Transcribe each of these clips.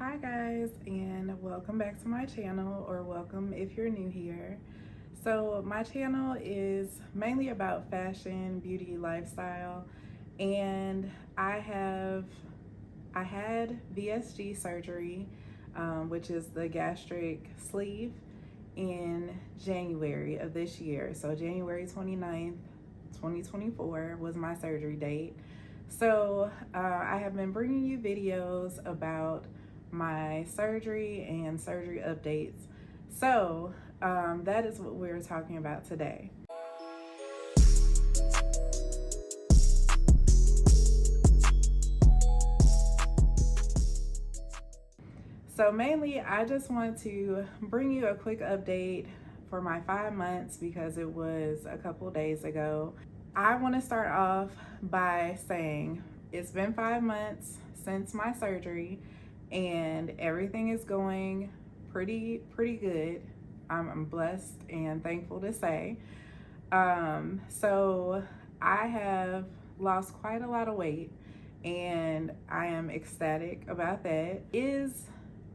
Hi guys, and welcome back to my channel, or welcome if you're new here. So my channel is mainly about fashion, beauty, lifestyle, and I had VSG surgery, which is the gastric sleeve, in January of this year. So January 29th, 2024 was my surgery date. So I have been bringing you videos about my surgery and surgery updates. So that is what we're talking about today. So mainly, I just want to bring you a quick update for my 5 months because it was a couple days ago. I want to start off by saying it's been 5 months since my surgery and everything is going pretty good. I'm blessed and thankful to say. So I have lost quite a lot of weight and I am ecstatic about that. Is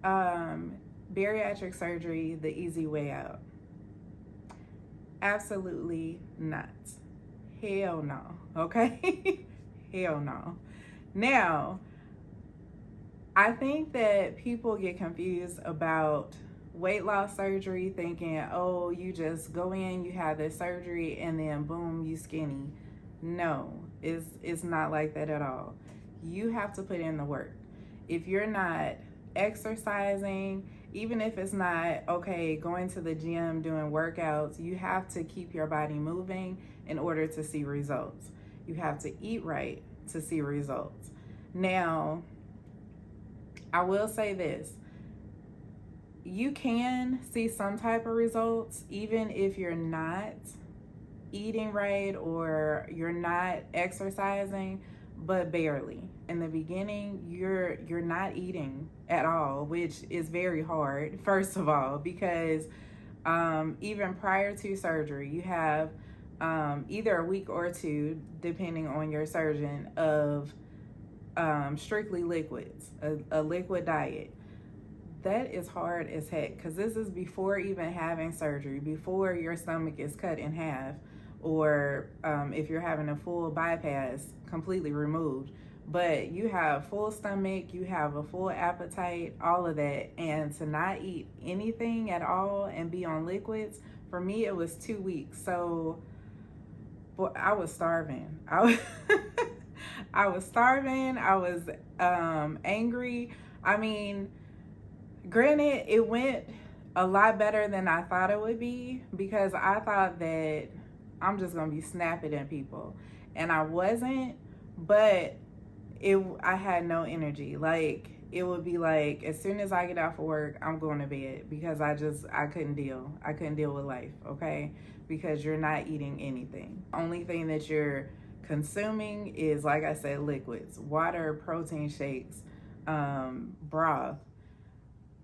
bariatric surgery the easy way out? Absolutely not. Hell no. Okay? Hell no. Now, I think that people get confused about weight loss surgery, thinking, oh, you just go in, you have this surgery, and then boom, you skinny. No, it's not like that at all. You have to put in the work. If you're not exercising, even if it's not, okay, going to the gym, doing workouts, you have to keep your body moving in order to see results. You have to eat right to see results. Now, I will say this. You can see some type of results even if you're not eating right or you're not exercising, but barely. In the beginning, you're not eating at all, which is very hard, first of all, because even prior to surgery, you have either a week or two, depending on your surgeon, of strictly liquids, a liquid diet. That is hard as heck because this is before even having surgery, before your stomach is cut in half, or if you're having a full bypass completely removed. But you have full stomach, you have a full appetite, all of that, and to not eat anything at all and be on liquids, for me it was 2 weeks. So boy, I was starving. I was starving. I was angry. I mean, granted, it went a lot better than I thought it would be because I thought that I'm just gonna be snapping at people, and I wasn't. But I had no energy. Like, it would be like as soon as I get off of work, I'm going to bed because I couldn't deal. I couldn't deal with life. Okay, because you're not eating anything. Only thing that you're consuming is, like I said, liquids, water, protein shakes, broth,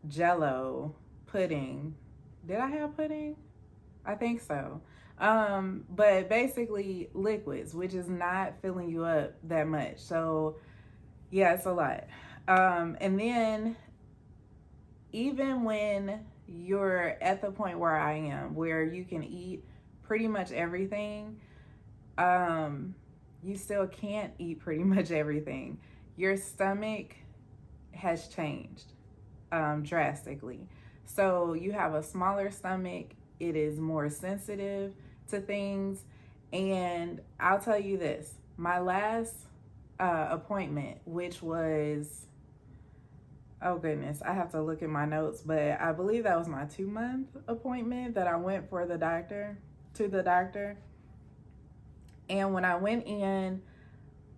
Jello, pudding. Did I have pudding? I think so. But basically liquids, which is not filling you up that much. So yeah, it's a lot. And then even when you're at the point where I am, where you can eat pretty much everything, you still can't eat pretty much everything. Your stomach has changed drastically. So you have a smaller stomach, it is more sensitive to things. And I'll tell you this, my last appointment, which was, oh goodness, I have to look at my notes, but I believe that was my 2-month appointment that I went to the doctor. And when I went in,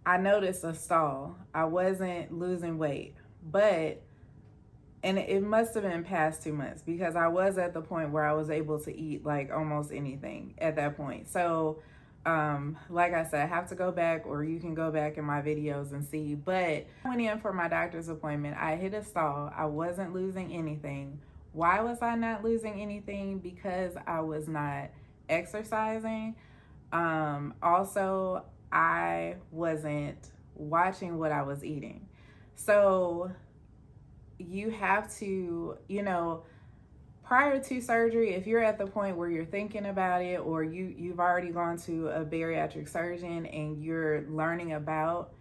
I noticed a stall. I wasn't losing weight, and it must have been past 2 months because I was at the point where I was able to eat like almost anything at that point. So, like I said, I have to go back, or you can go back in my videos and see. But I went in for my doctor's appointment. I hit a stall. I wasn't losing anything. Why was I not losing anything? Because I was not exercising. Also, I wasn't watching what I was eating. So you have to, prior to surgery, if you're at the point where you're thinking about it, or you've already gone to a bariatric surgeon and you're learning about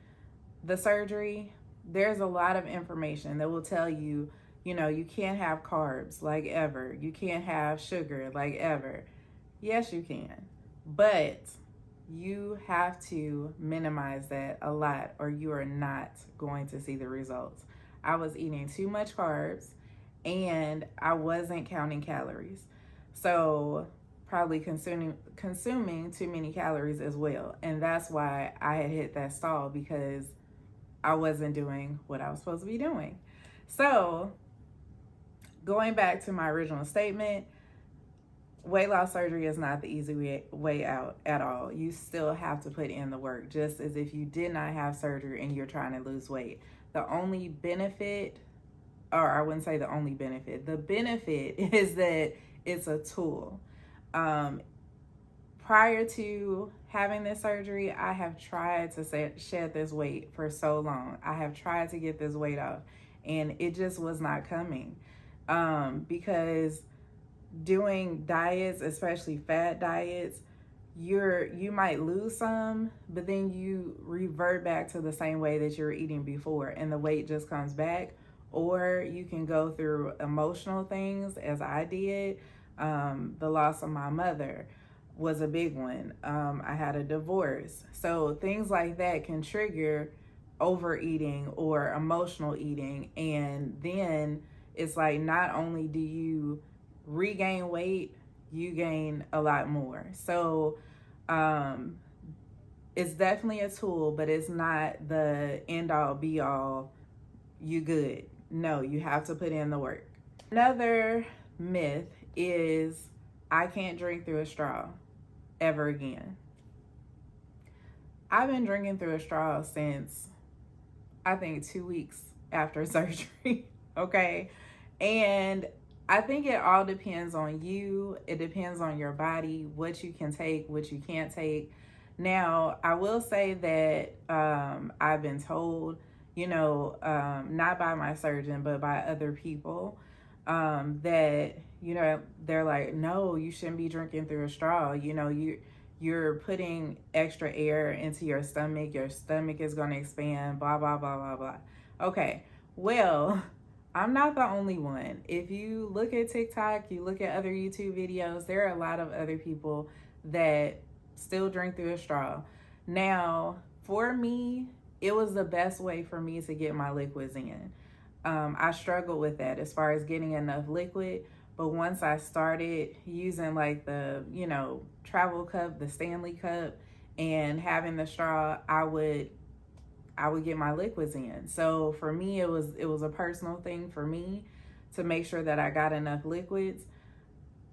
the surgery, there's a lot of information that will tell you, you can't have carbs like ever. You can't have sugar like ever. Yes, you can. But you have to minimize that a lot, or you are not going to see the results. I was eating too much carbs and I wasn't counting calories. So probably consuming too many calories as well. And that's why I had hit that stall, because I wasn't doing what I was supposed to be doing. So going back to my original statement, weight loss surgery is not the easy way out at all. You still have to put in the work, just as if you did not have surgery and you're trying to lose weight. The only benefit, or I wouldn't say the only benefit, the benefit is that it's a tool. Prior to having this surgery, I have tried to shed this weight for so long. I have tried to get this weight off, and it just was not coming. Because doing diets, especially fat diets, you might lose some, but then you revert back to the same way that you were eating before, and the weight just comes back. Or you can go through emotional things, as I did. The loss of my mother was a big one. I had a divorce. So things like that can trigger overeating or emotional eating. And then it's like, not only do you regain weight, you gain a lot more. So it's definitely a tool, but it's not the end all be all, you good. No, you have to put in the work. Another myth is, I can't drink through a straw ever again. I've been drinking through a straw since, I think, 2 weeks after surgery. Okay. And I think it all depends on you. It depends on your body, what you can take, what you can't take. Now, I will say that I've been told, not by my surgeon, but by other people, that, they're like, no, you shouldn't be drinking through a straw. You're putting extra air into your stomach is going to expand, blah, blah, blah, blah, blah. Okay, well, I'm not the only one. If you look at TikTok, you look at other YouTube videos, there are a lot of other people that still drink through a straw. Now, for me, it was the best way for me to get my liquids in. I struggled with that as far as getting enough liquid, but once I started using like the, travel cup, the Stanley cup, and having the straw, I would get my liquids in. So for me, it was a personal thing for me to make sure that I got enough liquids.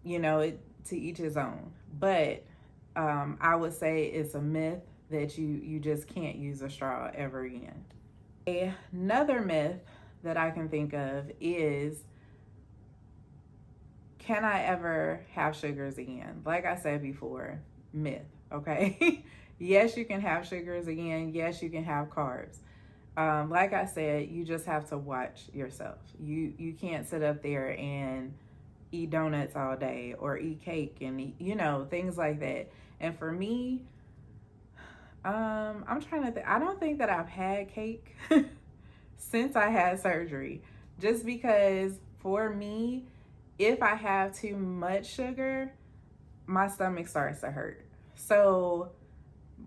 To each his own. But I would say it's a myth that you just can't use a straw ever again. Another myth that I can think of is, can I ever have sugars again? Like I said before, myth, okay? Yes, you can have sugars again. Yes, you can have carbs. Like I said, you just have to watch yourself. You can't sit up there and eat donuts all day, or eat cake and eat, things like that. And for me, I'm trying to think. I don't think that I've had cake since I had surgery, just because for me, if I have too much sugar, my stomach starts to hurt. So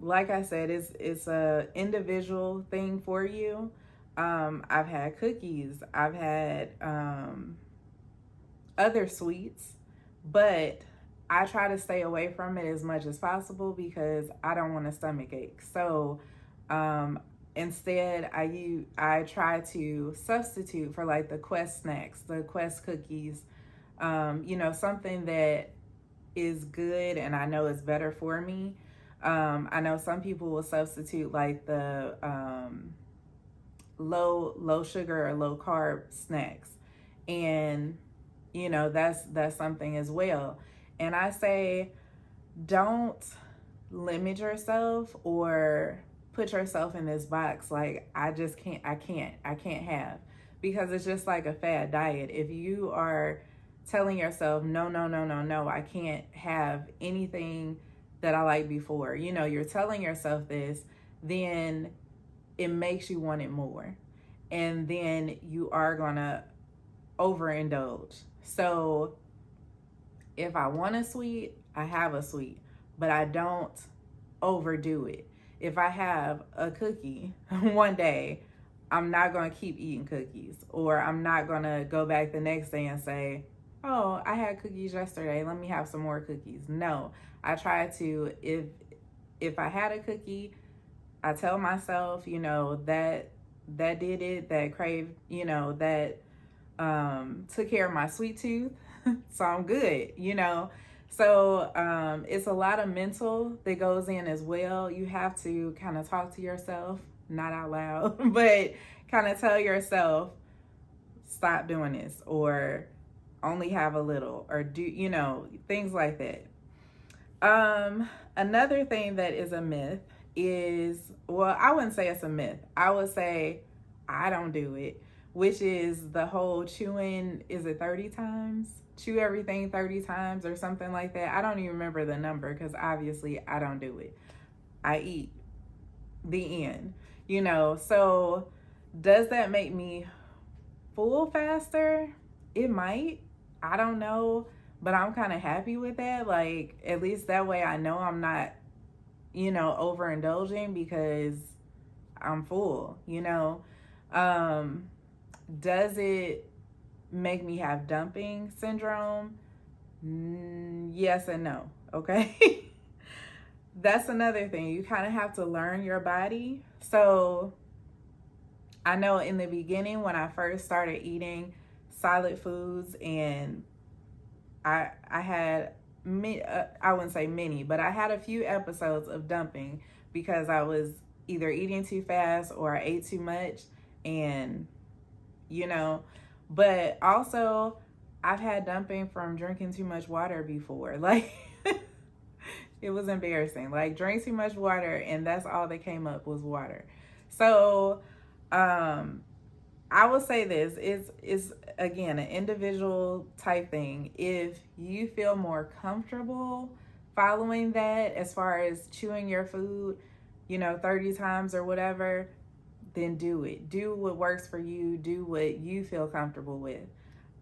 like I said, it's a individual thing for you. I've had cookies, I've had other sweets, but I try to stay away from it as much as possible because I don't want a stomach ache. So instead, I try to substitute for like the Quest snacks, the Quest cookies, something that is good and I know is better for me. I know some people will substitute like the low sugar or low carb snacks, and that's something as well. And I say, don't limit yourself or put yourself in this box like I can't have, because it's just like a fad diet. If you are telling yourself, no, no, no, no, no, I can't have anything that I like before, you're telling yourself this, then it makes you want it more. And then you are going to overindulge. So if I want a sweet, I have a sweet, but I don't overdo it. If I have a cookie one day, I'm not going to keep eating cookies, or I'm not going to go back the next day and say, oh, I had cookies yesterday, let me have some more cookies. No, I try to, if I had a cookie, I tell myself, that did it, that craved, that took care of my sweet tooth. So I'm good, So it's a lot of mental that goes in as well. You have to kind of talk to yourself, not out loud, but kind of tell yourself, stop doing this, or only have a little, or do, things like that. Another thing that is a myth is, well, I wouldn't say it's a myth. I would say I don't do it, which is the whole chewing, is it 30 times? Chew everything 30 times or something like that. I don't even remember the number because obviously I don't do it. I eat. The end. So does that make me full faster? It might. I don't know. But I'm kind of happy with that. Like, at least that way I know I'm not, overindulging because I'm full, Does it make me have dumping syndrome? Yes and no, okay? That's another thing. You kind of have to learn your body. So I know in the beginning when I first started eating solid foods, and I had I wouldn't say many, but I had a few episodes of dumping because I was either eating too fast or I ate too much, and but also I've had dumping from drinking too much water before. Like it was embarrassing. Like, drank too much water and that's all that came up was water. So I will say this is again an individual type thing. If you feel more comfortable following that as far as chewing your food, 30 times or whatever, then do it. Do what works for you. Do what you feel comfortable with.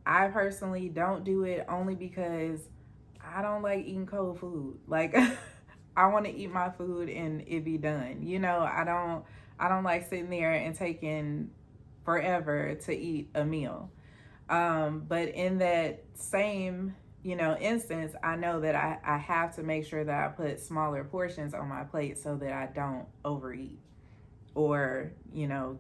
I personally don't do it only because I don't like eating cold food. Like I want to eat my food and it be done. I don't like sitting there and taking forever to eat a meal. But in that same, instance, I know that I have to make sure that I put smaller portions on my plate so that I don't overeat or,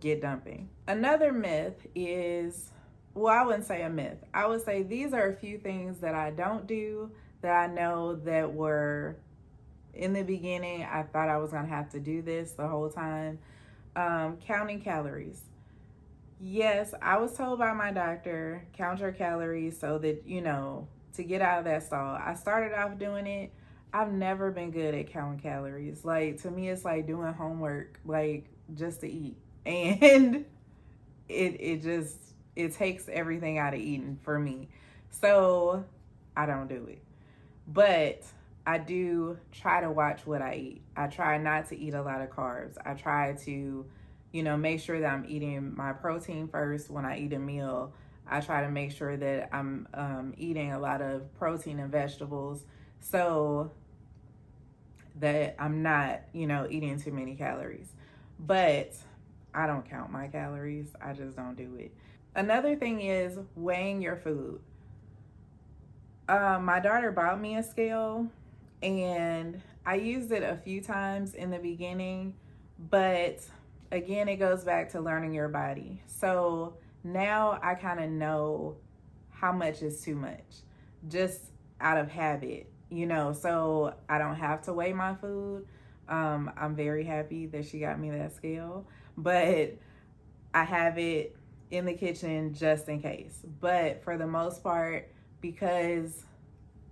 get dumping. Another myth is, well, I wouldn't say a myth. I would say these are a few things that I don't do that I know that were in the beginning. I thought I was going to have to do this the whole time. Counting calories. Yes, I was told by my doctor, count your calories so that, to get out of that stall. I started off doing it. I've never been good at counting calories. Like, to me, it's like doing homework, like, just to eat. And it takes everything out of eating for me. So I don't do it. But I do try to watch what I eat. I try not to eat a lot of carbs. I try to, make sure that I'm eating my protein first when I eat a meal. I try to make sure that I'm eating a lot of protein and vegetables so that I'm not, eating too many calories. But I don't count my calories. I just don't do it. Another thing is weighing your food. My daughter bought me a scale and I used it a few times in the beginning, but again, it goes back to learning your body. So now I kind of know how much is too much, just out of habit, so I don't have to weigh my food. I'm very happy that she got me that scale, but I have it in the kitchen just in case. But for the most part, because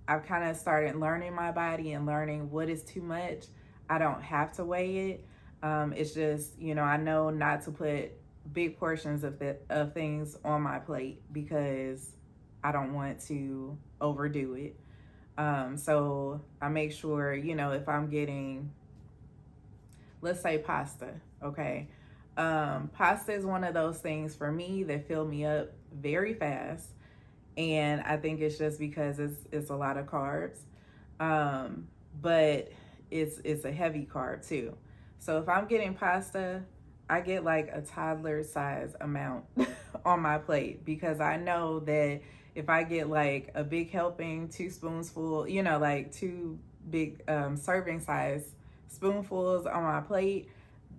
I've kind of started learning my body and learning what is too much, I don't have to weigh it. It's just, I know not to put big portions of things on my plate because I don't want to overdo it. So I make sure, if I'm getting, let's say pasta, okay? Pasta is one of those things for me that fill me up very fast. And I think it's just because it's a lot of carbs. But it's a heavy carb too. So if I'm getting pasta, I get like a toddler size amount on my plate because I know that if I get like a big helping, 2 spoonsful, like two big serving size spoonfuls on my plate,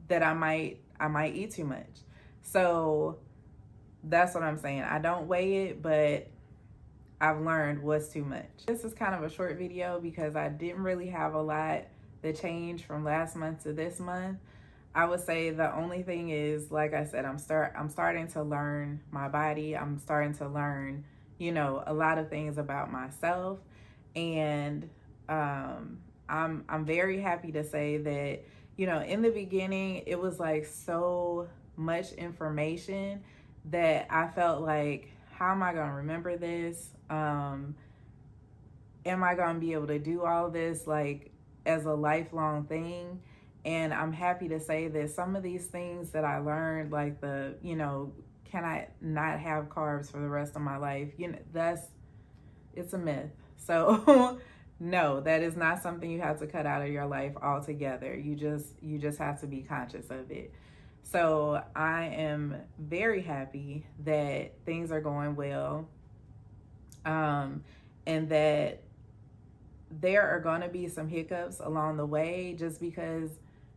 that I might eat too much. So that's what I'm saying. I don't weigh it, but I've learned what's too much. This is kind of a short video because I didn't really have a lot that changed from last month to this month. I would say the only thing is, like I said, I'm starting to learn my body. I'm starting to learn, a lot of things about myself, and I'm very happy to say that, in the beginning it was like so much information that I felt like, how am I gonna remember this? Am I gonna be able to do all this like as a lifelong thing? And I'm happy to say that some of these things that I learned, like can I not have carbs for the rest of my life? It's a myth. So no, that is not something you have to cut out of your life altogether. You just have to be conscious of it. So I am very happy that things are going well, and that there are going to be some hiccups along the way, just because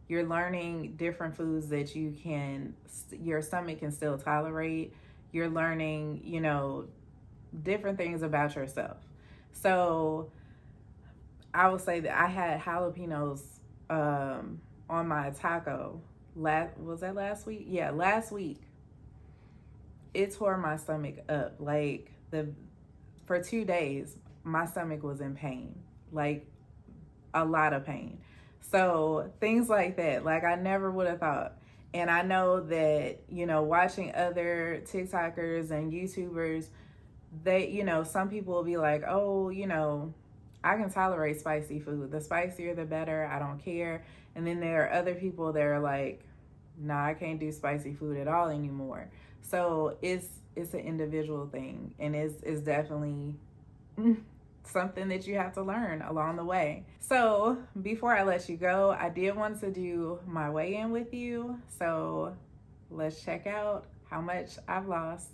you're learning different foods that your stomach can still tolerate. You're learning, different things about yourself. So I would say that I had jalapenos on my taco. Was that last week? Yeah, last week. It tore my stomach up. Like for 2 days, my stomach was in pain, like a lot of pain. So things like that, like I never would have thought. And I know that, watching other TikTokers and YouTubers, some people will be like, oh, I can tolerate spicy food. The spicier, the better. I don't care. And then there are other people that are like, nah, I can't do spicy food at all anymore. So it's an individual thing, and it's definitely something that you have to learn along the way. So before I let you go, I did want to do my weigh-in with you. So let's check out how much I've lost.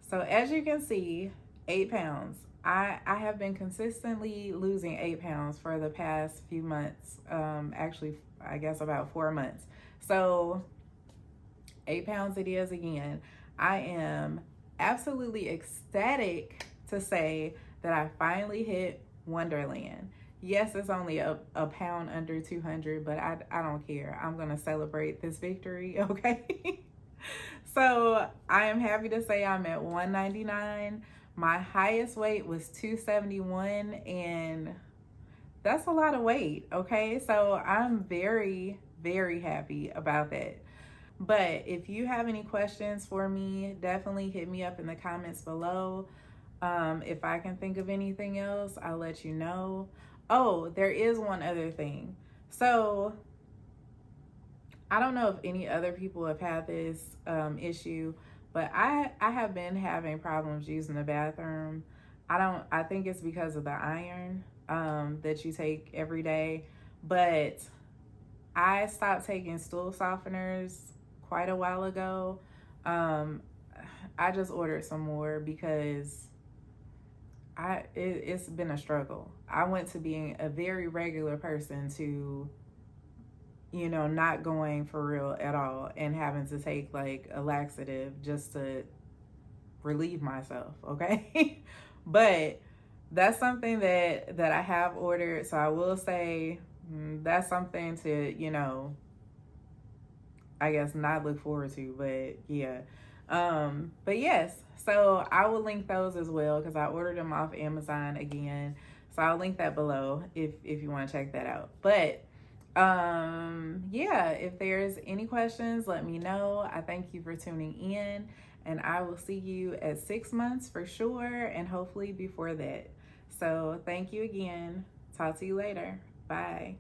So as you can see, 8 pounds. I have been consistently losing 8 pounds for the past few months. Actually, I guess about 4 months. So 8 pounds it is again. I am absolutely ecstatic to say that I finally hit Wonderland. Yes, it's only a pound under 200, but I don't care. I'm going to celebrate this victory, okay? So I am happy to say I'm at 199. My highest weight was 271, and that's a lot of weight, okay? So I'm very, very happy about that. But if you have any questions for me, definitely hit me up in the comments below. If I can think of anything else, I'll let you know. Oh, there is one other thing. So I don't know if any other people have had this issue, but I have been having problems using the bathroom. I think it's because of the iron that you take every day, but I stopped taking stool softeners quite a while ago. I just ordered some more because it's been a struggle. I went to being a very regular person to, not going for real at all and having to take like a laxative just to relieve myself, okay? But that's something that I have ordered, so I will say that's something to, I guess not look forward to, but yeah. But yes, so I will link those as well because I ordered them off Amazon again. So I'll link that below if you want to check that out. But yeah, if there's any questions, let me know. I thank you for tuning in, and I will see you at 6 months for sure, and hopefully before that. So thank you again. Talk to you later. Bye.